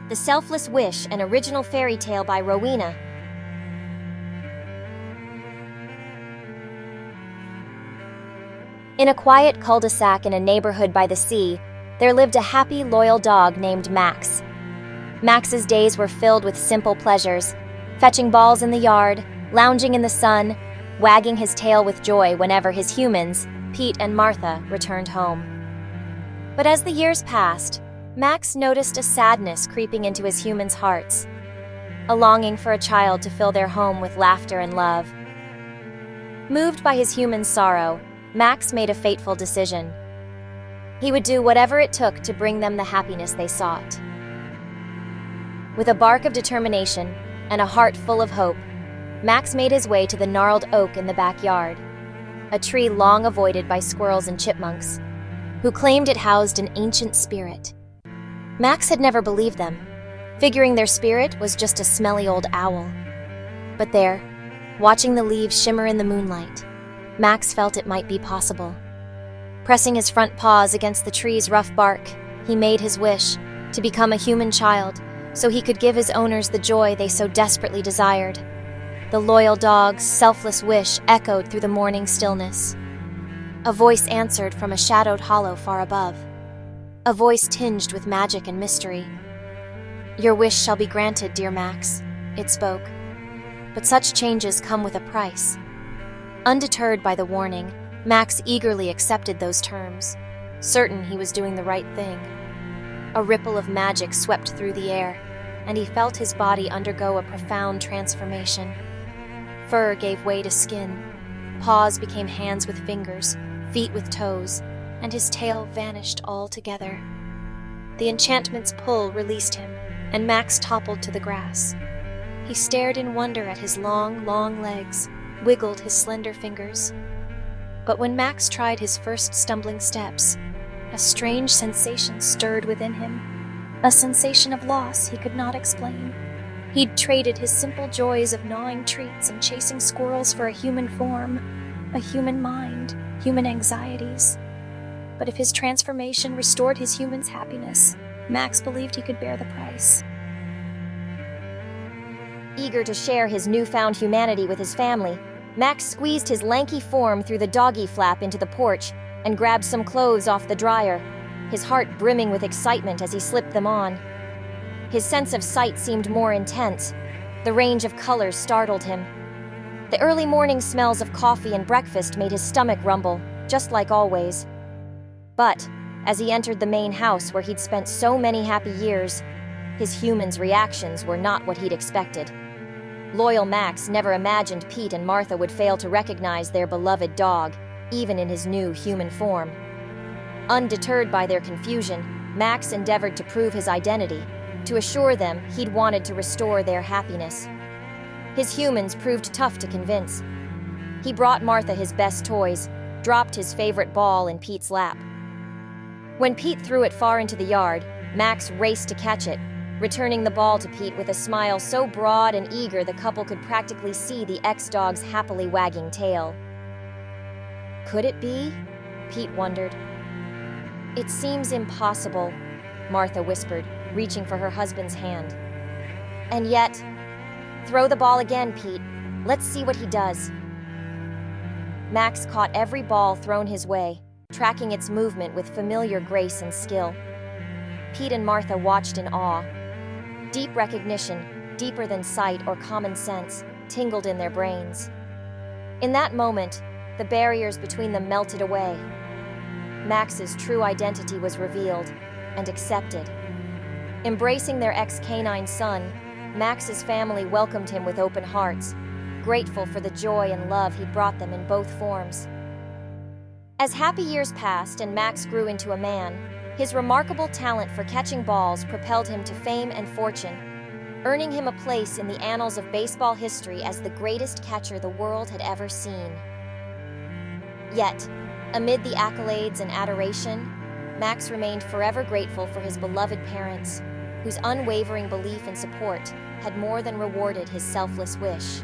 The Selfless Wish, an original fairy tale by Rowena. In a quiet cul-de-sac in a neighborhood by the sea, there lived a happy, loyal dog named Max. Max's days were filled with simple pleasures, fetching balls in the yard, lounging in the sun, wagging his tail with joy whenever his humans, Pete and Martha, returned home. But as the years passed, Max noticed a sadness creeping into his humans' hearts, a longing for a child to fill their home with laughter and love. Moved by his humans' sorrow, Max made a fateful decision. He would do whatever it took to bring them the happiness they sought. With a bark of determination and a heart full of hope, Max made his way to the gnarled oak in the backyard, a tree long avoided by squirrels and chipmunks, who claimed it housed an ancient spirit. Max had never believed them, figuring their spirit was just a smelly old owl. But there, watching the leaves shimmer in the moonlight, Max felt it might be possible. Pressing his front paws against the tree's rough bark, he made his wish to become a human child so he could give his owners the joy they so desperately desired. The loyal dog's selfless wish echoed through the morning stillness. A voice answered from a shadowed hollow far above. A voice tinged with magic and mystery. "Your wish shall be granted, dear Max," it spoke. "But such changes come with a price." Undeterred by the warning, Max eagerly accepted those terms, certain he was doing the right thing. A ripple of magic swept through the air, and he felt his body undergo a profound transformation. Fur gave way to skin, paws became hands with fingers, feet with toes, and his tail vanished altogether. The enchantment's pull released him, and Max toppled to the grass. He stared in wonder at his long, long legs, wiggled his slender fingers. But when Max tried his first stumbling steps, a strange sensation stirred within him, a sensation of loss he could not explain. He'd traded his simple joys of gnawing treats and chasing squirrels for a human form, a human mind, human anxieties. But if his transformation restored his human's happiness, Max believed he could bear the price. Eager to share his newfound humanity with his family, Max squeezed his lanky form through the doggy flap into the porch and grabbed some clothes off the dryer, his heart brimming with excitement as he slipped them on. His sense of sight seemed more intense. The range of colors startled him. The early morning smells of coffee and breakfast made his stomach rumble, just like always. But, as he entered the main house where he'd spent so many happy years, his humans' reactions were not what he'd expected. Loyal Max never imagined Pete and Martha would fail to recognize their beloved dog, even in his new human form. Undeterred by their confusion, Max endeavored to prove his identity, to assure them he'd wanted to restore their happiness. His humans proved tough to convince. He brought Martha his best toys, dropped his favorite ball in Pete's lap. When Pete threw it far into the yard, Max raced to catch it, returning the ball to Pete with a smile so broad and eager the couple could practically see the ex-dog's happily wagging tail. Could it be? Pete wondered. "It seems impossible," Martha whispered, reaching for her husband's hand. "And yet, throw the ball again, Pete. Let's see what he does." Max caught every ball thrown his way, tracking its movement with familiar grace and skill. Pete and Martha watched in awe. Deep recognition, deeper than sight or common sense, tingled in their brains. In that moment, the barriers between them melted away. Max's true identity was revealed and accepted. Embracing their ex-canine son, Max's family welcomed him with open hearts, grateful for the joy and love he brought them in both forms. As happy years passed and Max grew into a man, his remarkable talent for catching balls propelled him to fame and fortune, earning him a place in the annals of baseball history as the greatest catcher the world had ever seen. Yet, amid the accolades and adoration, Max remained forever grateful for his beloved parents, whose unwavering belief and support had more than rewarded his selfless wish.